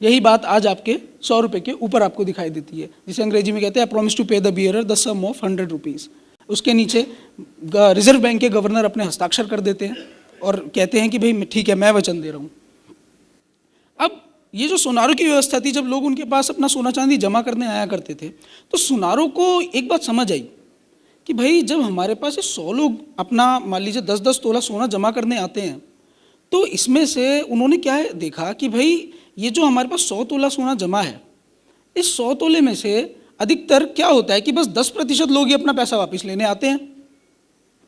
यही बात आज आपके 100 रुपये के ऊपर आपको दिखाई देती है, जिसे अंग्रेजी में कहते हैं promise to pay the bearer the sum of 100 rupees. उसके नीचे रिजर्व बैंक के गवर्नर अपने हस्ताक्षर कर देते हैं और कहते हैं कि भाई ठीक है, मैं वचन दे रहा हूँ। अब ये जो सुनारों की व्यवस्था थी, जब लोग उनके पास अपना सोना चांदी जमा करने आया करते थे, तो सुनारों को एक बात समझ आई कि भाई जब हमारे पास 100 लोग अपना मान लीजिए 10-10 तोला सोना जमा करने आते हैं, तो इसमें से उन्होंने क्या है देखा कि भाई ये जो हमारे पास 100 तोला सोना जमा है, इस 100 तोले में से अधिकतर क्या होता है कि बस 10% लोग ही अपना पैसा वापस लेने आते हैं।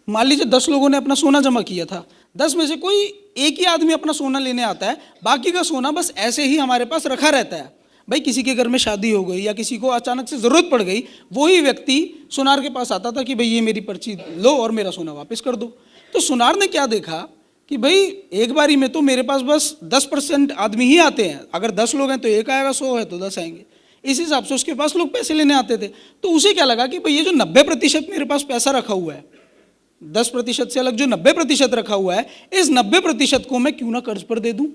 मान लीजिए 10 लोगों ने अपना सोना जमा किया था, 10 में से कोई एक ही आदमी अपना सोना लेने आता है, बाकी का सोना बस ऐसे ही हमारे पास रखा रहता है। भाई किसी के घर में शादी हो गई या किसी को अचानक से ज़रूरत पड़ गई, वही व्यक्ति सुनार के पास आता था कि भाई ये मेरी पर्ची लो और मेरा सोना वापस कर दो। तो सुनार ने क्या देखा कि भाई एक बारी में तो मेरे पास बस 10% आदमी ही आते हैं, अगर 10 लोग हैं तो एक आएगा, 100 है तो 10 आएंगे। इस हिसाब से उसके पास लोग पैसे लेने आते थे। तो उसे क्या लगा कि भाई ये जो 90% मेरे पास पैसा रखा हुआ है, 10% से अलग जो 90% रखा हुआ है, इस 90% को मैं क्यों ना कर्ज पर दे दूं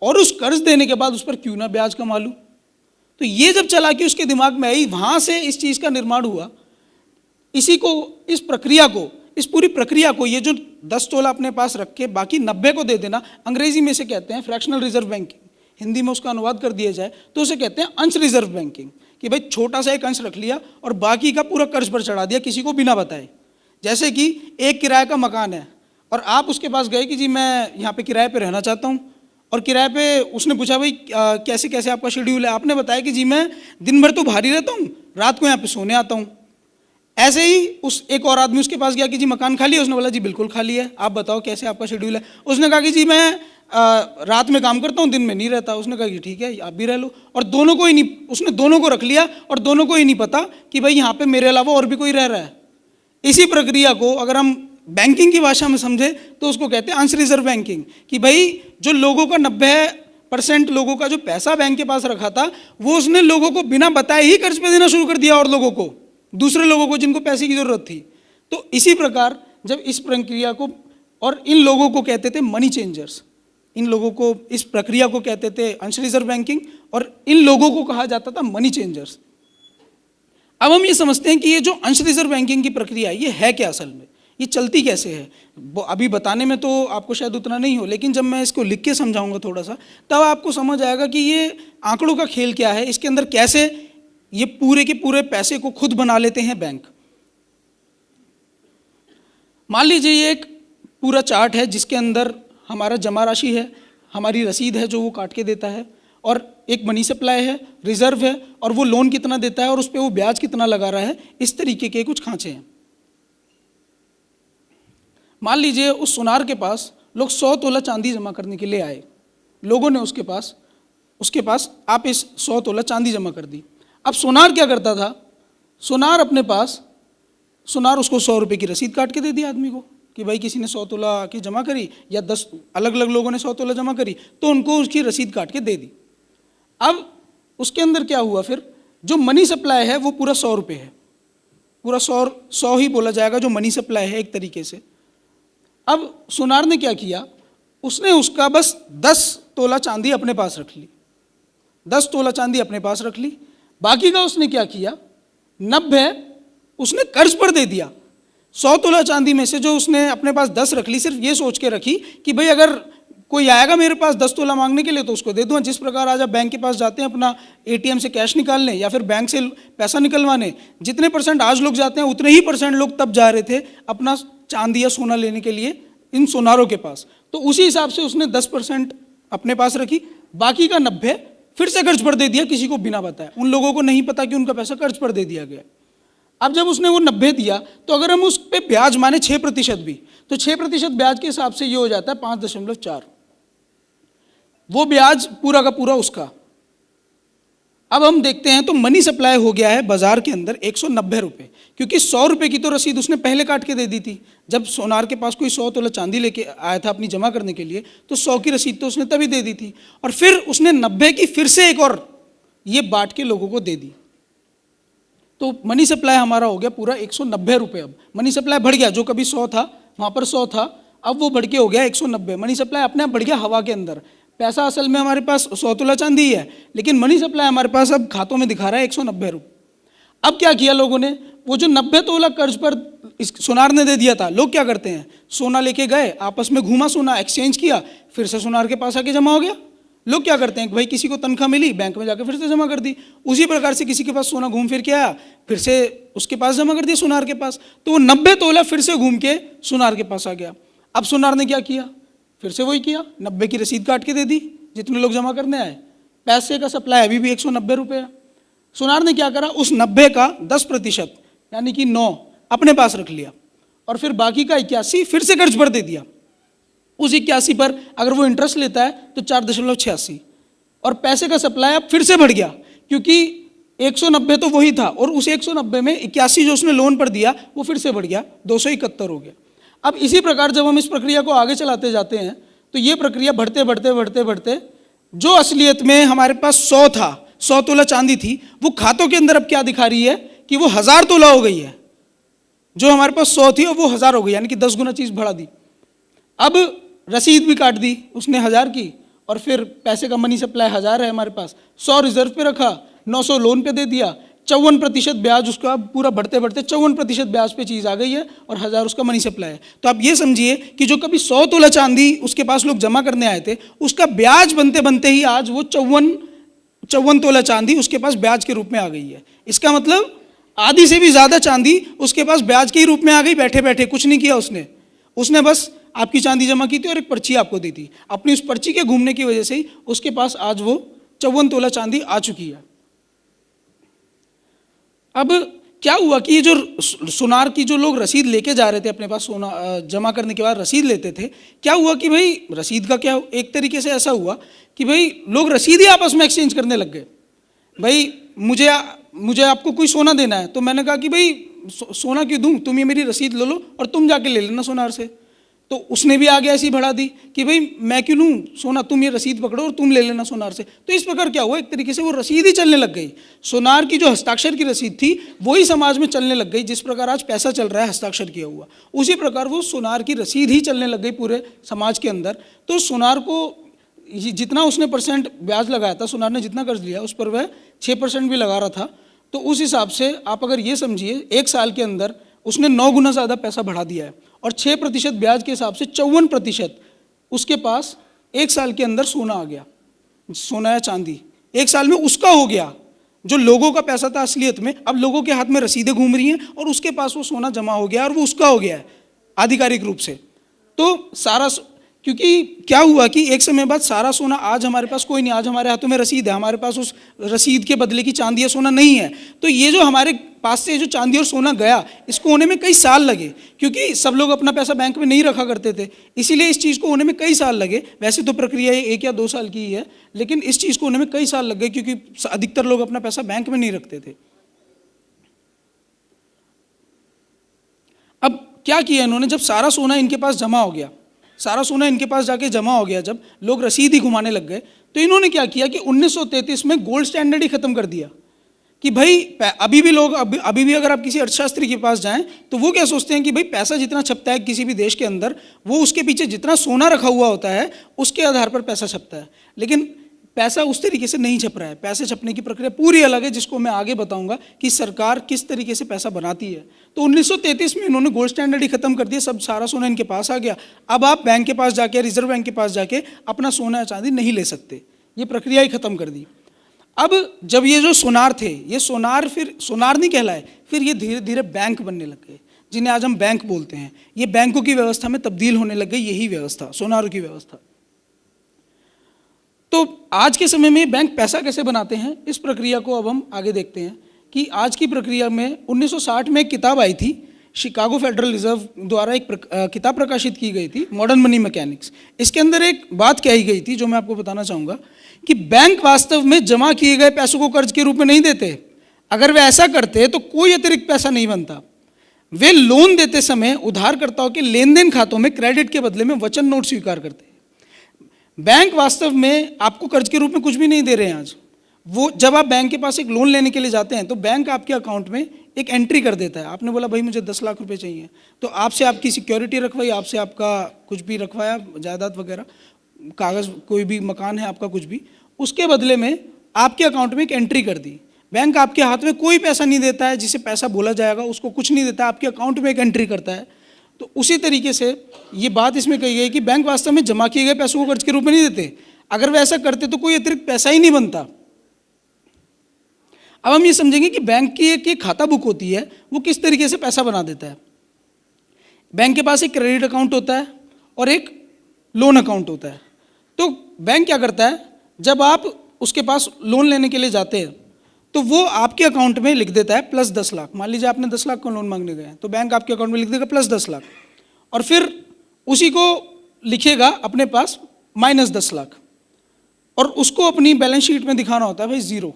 और उस कर्ज देने के बाद उस पर क्यों ना ब्याज कमा लूं। तो ये जब चला कि उसके दिमाग में आई, वहां से इस चीज का निर्माण हुआ। इसी को, इस प्रक्रिया को, इस पूरी प्रक्रिया को, ये जो 10 तोला अपने पास रख के बाकी 90 को दे देना, अंग्रेजी में से कहते हैं फ्रैक्शनल रिजर्व बैंकिंग। हिंदी में उसका अनुवाद कर दिया जाए तो उसे कहते हैं अंश रिजर्व बैंकिंग, कि भाई छोटा सा एक अंश रख लिया और बाकी का पूरा कर्ज पर चढ़ा दिया किसी को बिना बताए। जैसे कि एक किराए का मकान है और आप उसके पास गए कि जी मैं यहाँ पे किराए पे रहना चाहता हूँ, और किराए पे उसने पूछा भाई कैसे कैसे आपका शेड्यूल है, आपने बताया कि जी मैं दिन भर तो बाहर ही रहता हूँ, रात को यहाँ पे सोने आता हूँ। ऐसे ही उस एक और आदमी उसके पास गया कि जी मकान खाली है, उसने बोला जी बिल्कुल खाली है, आप बताओ कैसे आपका शेड्यूल है। उसने कहा कि जी मैं रात में काम करता हूँ, दिन में नहीं रहता। उसने कहा कि ठीक है आप भी रह लो, और दोनों को ही नहीं, उसने दोनों को रख लिया और दोनों को ही नहीं पता कि भाई यहाँ पे मेरे अलावा और भी कोई रह रहा है। इसी प्रक्रिया को अगर हम बैंकिंग की भाषा में समझे तो उसको कहते हैं अंश रिजर्व बैंकिंग, कि भाई जो लोगों का 90% लोगों का जो पैसा बैंक के पास रखा था, वो उसने लोगों को बिना बताए ही कर्ज पे देना शुरू कर दिया, और लोगों को, दूसरे लोगों को जिनको पैसे की जरूरत थी। तो इसी प्रकार जब इस प्रक्रिया को, और इन लोगों को कहते थे मनी चेंजर्स, इन लोगों को, इस प्रक्रिया को कहते थे अंश रिजर्व बैंकिंग, और इन लोगों को कहा जाता था मनी चेंजर्स। अब हम ये समझते हैं कि ये जो अंश रिजर्व बैंकिंग की प्रक्रिया है, ये है क्या असल में, ये चलती कैसे है। अभी बताने में तो आपको शायद उतना नहीं हो, लेकिन जब मैं इसको लिख के समझाऊंगा थोड़ा सा, तब आपको समझ आएगा कि ये आंकड़ों का खेल क्या है, इसके अंदर कैसे ये पूरे के पूरे पैसे को खुद बना लेते हैं बैंक। मान लीजिए ये एक पूरा चार्ट है जिसके अंदर हमारा जमा राशि है, हमारी रसीद है जो वो काट के देता है, और एक मनी सप्लाई है, रिजर्व है, और वो लोन कितना देता है और उस पर वो ब्याज कितना लगा रहा है। इस तरीके के कुछ खांचे हैं। मान लीजिए उस सुनार के पास लोग 100 तोला चांदी जमा करने के लिए आए, लोगों ने उसके पास आप इस 100 तोला चांदी जमा कर दी। अब सुनार क्या करता था, सुनार अपने पास, सुनार उसको 100 रुपये की रसीद काट के दे दी आदमी को कि भाई किसी ने 100 तोला की जमा करी या 10 अलग अलग लोगों ने 100 तोला जमा करी, तो उनको उसकी रसीद काट के दे दी। अब उसके अंदर क्या हुआ, फिर जो मनी सप्लाई है वो पूरा 100 रुपये है, पूरा 100 ही बोला जाएगा जो मनी सप्लाई है एक तरीके से। अब सुनार ने क्या किया, उसने उसका बस 10 तोला चांदी अपने पास रख ली, 10 तोला चांदी अपने पास रख ली। बाकी का उसने क्या किया, 90 उसने कर्ज पर दे दिया। 100 तोला चांदी में से जो उसने अपने पास 10 रख ली, सिर्फ ये सोच के रखी कि भाई अगर कोई आएगा मेरे पास 10 तोला मांगने के लिए तो उसको दे दूँ। जिस प्रकार आज आप बैंक के पास जाते हैं अपना ATM से कैश निकालने या फिर बैंक से पैसा निकलवाने, जितने % आज लोग जाते हैं उतने ही % लोग तब जा रहे थे अपना चांदी या सोना लेने के लिए इन सुनारों के पास। तो उसी हिसाब से उसने 10% अपने पास रखी, बाकी का 90 फिर से कर्ज पर दे दिया किसी को बिना बताए। उन लोगों को नहीं पता कि उनका पैसा कर्ज पर दे दिया गया। अब जब उसने वो 90 दिया, तो अगर हम उस पर ब्याज माने 6% भी, तो 6% ब्याज के हिसाब से ये हो जाता है 5.4, वो ब्याज पूरा का पूरा उसका। अब हम देखते हैं तो मनी सप्लाई हो गया है बाजार के अंदर 190 रुपये, क्योंकि 100 रुपये की तो रसीद उसने पहले काट के दे दी थी। जब सोनार के पास कोई 100 तोला चांदी लेके आया था अपनी जमा करने के लिए, तो 100 की रसीद तो उसने तभी दे दी थी, और फिर उसने 90 की फिर से एक और ये बांट के लोगों को दे दी। तो मनी सप्लाई हमारा हो गया पूरा 190 रुपये। अब मनी सप्लाई बढ़ गया, जो कभी 100 था वहाँ पर 100 था, अब वो बढ़ के हो गया 190। मनी सप्लाई अपने आप बढ़ गया हवा के अंदर। पैसा असल में हमारे पास 100 तोला चांदी ही है, लेकिन मनी सप्लाई हमारे पास अब खातों में दिखा रहा है 190 रुपये। अब क्या किया लोगों ने, वो जो 90 तोला कर्ज पर सोनार ने दे दिया था, लोग क्या करते हैं, सोना लेके गए, आपस में घूमा सोना, एक्सचेंज किया, फिर से सोनार के पास आके जमा हो गया। लोग क्या करते हैं कि भाई किसी को तनख्वाह मिली, बैंक में जाकर फिर से जमा कर दी। उसी प्रकार से किसी के पास सोना घूम फिर के आया, फिर से उसके पास जमा कर दिया सोनार के पास, तो वो 90 तोला फिर से घूम के सोनार के पास आ गया। अब सोनार ने क्या किया, फिर से वही किया, 90 की रसीद काट के दे दी जितने लोग जमा करने आए। पैसे का सप्लाई अभी भी 190 रुपये है। सोनार ने क्या करा, उस 90 का 10% यानी कि 9 अपने पास रख लिया, और फिर बाकी का 81 फिर से कर्ज पर दे दिया। उस 81 पर अगर वो इंटरेस्ट लेता है तो 4.86, और पैसे का सप्लाई अब फिर से बढ़ गया, क्योंकि 190 तो वही था, और उस 190 में 81 जो उसने लोन पर दिया वो फिर से बढ़ गया, 271 हो गया। अब इसी प्रकार जब हम इस प्रक्रिया को आगे चलाते जाते हैं तो ये प्रक्रिया बढ़ते बढ़ते बढ़ते बढ़ते जो असलियत में हमारे पास 100 था, 100 तोला चांदी थी, वो खातों के अंदर अब क्या दिखा रही है कि वो 1000 तोला हो गई है। जो हमारे पास 100 थी वो 1000 हो गई, यानी कि 10 गुना चीज़ बढ़ा दी। अब रसीद भी काट दी उसने 1000 की, और फिर पैसे का मनी सप्लाई 1000 है हमारे पास, 100 रिजर्व पे रखा, 900 लोन पे दे दिया, 54% ब्याज उसका पूरा बढ़ते बढ़ते 54% ब्याज पे चीज़ आ गई है, और 1000 उसका मनी सप्लाई है। तो आप ये समझिए कि जो कभी 100 तोला चांदी उसके पास लोग जमा करने आए थे, उसका ब्याज बनते बनते ही आज वो 54 तोला चांदी उसके पास ब्याज के रूप में आ गई है। इसका मतलब आधी से भी ज़्यादा चांदी उसके पास ब्याज के ही रूप में आ गई। बैठे बैठे कुछ नहीं किया उसने बस आपकी चांदी जमा की थी और एक पर्ची आपको दी थी। अपनी उस पर्ची के घूमने की वजह से ही उसके पास आज वो 54 तोला चांदी आ चुकी है। अब क्या हुआ कि ये जो सोनार की जो लोग रसीद लेके जा रहे थे अपने पास, सोना जमा करने के बाद रसीद लेते थे, क्या हुआ कि भाई रसीद का क्या एक तरीके से ऐसा हुआ कि भाई लोग रसीद ही आपस में एक्सचेंज करने लग गए। भाई मुझे आपको कोई सोना देना है, तो मैंने कहा कि भाई सोना क्यों दूं, तुम ये मेरी रसीद ले लो और तुम जाके ले लेना सोनार से। तो उसने भी आगे ऐसी बढ़ा दी कि भाई मैं क्यों लूँ सोना, तुम ये रसीद पकड़ो और तुम ले लेना सोनार से। तो इस प्रकार क्या हुआ, एक तरीके से वो रसीद ही चलने लग गई। सोनार की जो हस्ताक्षर की रसीद थी वही समाज में चलने लग गई। जिस प्रकार आज पैसा चल रहा है हस्ताक्षर किया हुआ, उसी प्रकार वो सोनार की रसीद ही चलने लग गई पूरे समाज के अंदर। तो सोनार को जितना उसने % ब्याज लगाया था, सोनार ने जितना कर्ज लिया उस पर वह 6% भी लगा रहा था। तो उस हिसाब से आप अगर ये समझिए 1 साल के अंदर उसने 9 गुना ज़्यादा पैसा बढ़ा दिया है, और 6% ब्याज के हिसाब से 54% उसके पास 1 साल के अंदर सोना आ गया, सोना या चांदी 1 साल में उसका हो गया। जो लोगों का पैसा था असलियत में, अब लोगों के हाथ में रसीदें घूम रही हैं और उसके पास वो सोना जमा हो गया और वो उसका हो गया है आधिकारिक रूप से। तो सारा, क्योंकि क्या हुआ कि एक समय बाद सारा सोना आज हमारे पास कोई नहीं, आज हमारे हाथों में रसीद है, हमारे पास उस रसीद के बदले की चांदी या सोना नहीं है। तो ये जो हमारे पास से जो चांदी और सोना गया, इसको होने में कई साल लगे, क्योंकि सब लोग अपना पैसा बैंक में नहीं रखा करते थे, इसीलिए इस चीज़ को होने में कई साल लगे। वैसे तो प्रक्रिया 1 या 2 साल की ही है, लेकिन इस चीज़ को होने में कई साल लग गए, क्योंकि अधिकतर लोग अपना पैसा बैंक में नहीं रखते थे। अब क्या किया इन्होंने, जब सारा सोना इनके पास जमा हो गया, सारा सोना इनके पास जाके जमा हो गया, जब लोग रसीद ही घुमाने लग गए, तो इन्होंने क्या किया कि 1933 में गोल्ड स्टैंडर्ड ही खत्म कर दिया कि भाई अभी भी लोग अभी भी अगर आप किसी अर्थशास्त्री के पास जाएं तो वो क्या सोचते हैं कि भाई पैसा जितना छपता है किसी भी देश के अंदर, वो उसके पीछे जितना सोना रखा हुआ होता है उसके आधार पर पैसा छपता है। लेकिन पैसा उस तरीके से नहीं छप रहा है। पैसे छपने की प्रक्रिया पूरी अलग है, जिसको मैं आगे बताऊंगा कि सरकार किस तरीके से पैसा बनाती है। तो 1933 में इन्होंने गोल्ड स्टैंडर्ड ही खत्म कर दिया, सब सारा सोना इनके पास आ गया। अब आप बैंक के पास जाके, रिजर्व बैंक के पास जाके अपना सोना या चांदी नहीं ले सकते, ये प्रक्रिया ही खत्म कर दी। अब जब ये जो सोनार थे, ये सोनार फिर सोनार नहीं कहलाए, फिर ये धीरे धीरे बैंक बनने लग गए, जिन्हें आज हम बैंक बोलते हैं। ये बैंकों की व्यवस्था में तब्दील होने लग गई, यही व्यवस्था सोनारों की व्यवस्था। तो आज के समय में बैंक पैसा कैसे बनाते हैं, इस प्रक्रिया को अब हम आगे देखते हैं कि आज की प्रक्रिया में 1960 में एक किताब आई थी, शिकागो फेडरल रिजर्व द्वारा एक किताब प्रकाशित की गई थी, मॉडर्न मनी मैकेनिक्स। इसके अंदर एक बात कही गई थी जो मैं आपको बताना चाहूँगा कि बैंक वास्तव में जमा किए गए पैसों को कर्ज के रूप में नहीं देते। अगर वे ऐसा करते तो कोई अतिरिक्त पैसा नहीं बनता। वे लोन देते समय उधारकर्ताओं के लेन देन खातों में क्रेडिट के बदले में वचन नोट स्वीकार करते हैं। बैंक वास्तव में आपको कर्ज के रूप में कुछ भी नहीं दे रहे हैं आज। वो जब आप बैंक के पास एक लोन लेने के लिए जाते हैं तो बैंक आपके अकाउंट में एक एंट्री कर देता है। आपने बोला भाई मुझे 10 लाख रुपए चाहिए, तो आपसे आपकी सिक्योरिटी रखवाई, आपसे आपका कुछ भी रखवाया, जायदाद वगैरह, कागज़, कोई भी मकान है आपका, कुछ भी, उसके बदले में आपके अकाउंट में एक एंट्री कर दी। बैंक आपके हाथ में कोई पैसा नहीं देता है, जिसे पैसा बोला जाएगा उसको कुछ नहीं देता, आपके अकाउंट में एक एंट्री करता है। तो उसी तरीके से ये बात इसमें कही गई कि बैंक वास्तव में जमा किए गए पैसों को कर्ज के रूप में नहीं देते। अगर वे ऐसा करते तो कोई अतिरिक्त पैसा ही नहीं बनता। अब हम ये समझेंगे कि बैंक की एक खाता बुक होती है, वो किस तरीके से पैसा बना देता है। बैंक के पास एक क्रेडिट अकाउंट होता है और एक लोन अकाउंट होता है। तो बैंक क्या करता है, जब आप उसके पास लोन लेने के लिए जाते हैं तो वो आपके अकाउंट में लिख देता है प्लस 10 लाख। मान लीजिए आपने 10 लाख का लोन मांगने गए तो बैंक आपके अकाउंट में लिख देगा प्लस 10 लाख, और फिर उसी को लिखेगा अपने पास माइनस 10 लाख, और उसको अपनी बैलेंस शीट में दिखाना होता है भाई जीरो,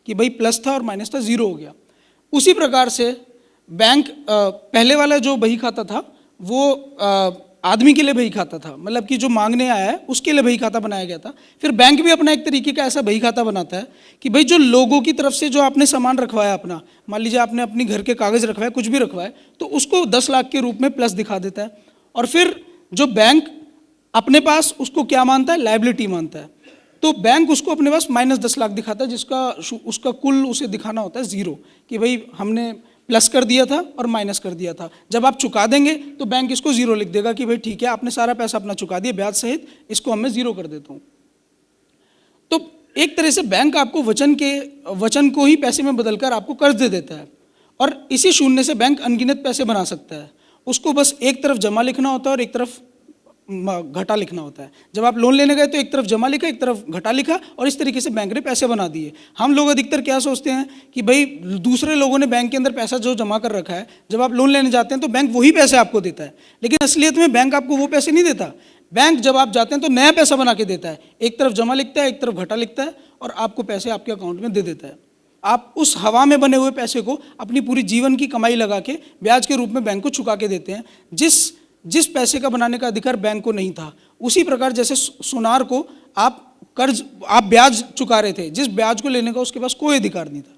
कि भाई प्लस था और माइनस था, जीरो हो गया। उसी प्रकार से बैंक पहले वाला जो बही खाता था वो आदमी के लिए बही खाता था, मतलब कि जो मांगने आया है उसके लिए बही खाता बनाया गया था। फिर बैंक भी अपना एक तरीके का ऐसा बही खाता बनाता है कि भाई जो लोगों की तरफ से जो आपने सामान रखवाया अपना, मान लीजिए आपने अपनी घर के कागज़ रखवाए, कुछ भी रखवाए, तो उसको 10 लाख के रूप में प्लस दिखा देता है। और फिर जो बैंक अपने पास उसको क्या मानता है, लायबिलिटी मानता है, तो बैंक उसको अपने पास माइनस 10 लाख दिखाता है, जिसका उसका कुल उसे दिखाना होता है जीरो, कि भाई हमने प्लस कर दिया था और माइनस कर दिया था। जब आप चुका देंगे तो बैंक इसको जीरो लिख देगा कि भाई ठीक है, आपने सारा पैसा अपना चुका दिया ब्याज सहित, इसको मैं जीरो कर देता हूँ। तो एक तरह से बैंक आपको वचन को ही पैसे में बदलकर आपको कर्ज दे देता है, और इसी शून्य से बैंक अनगिनत पैसे बना सकता है। उसको बस एक तरफ जमा लिखना होता है और एक तरफ घटा लिखना होता है। जब आप लोन लेने गए तो एक तरफ जमा लिखा, एक तरफ घटा लिखा, और इस तरीके से बैंक ने पैसे बना दिए। हम लोग अधिकतर क्या सोचते हैं कि भाई दूसरे लोगों ने बैंक के अंदर पैसा जो जमा कर रखा है, जब आप लोन लेने जाते हैं तो बैंक वही पैसे आपको देता है, लेकिन असलियत में बैंक आपको वो पैसे नहीं देता। बैंक जब आप जाते हैं तो नया पैसा बना के देता है, एक तरफ जमा लिखता है, एक तरफ घटा लिखता है, और आपको पैसे आपके अकाउंट में दे देता है। आप उस हवा में बने हुए पैसे को अपनी पूरी जीवन की कमाई लगा के ब्याज के रूप में बैंक को चुका के देते हैं। जिस पैसे का बनाने का अधिकार बैंक को नहीं था, उसी प्रकार जैसे सोनार को आप ब्याज चुका रहे थे, जिस ब्याज को लेने का उसके पास कोई अधिकार नहीं था।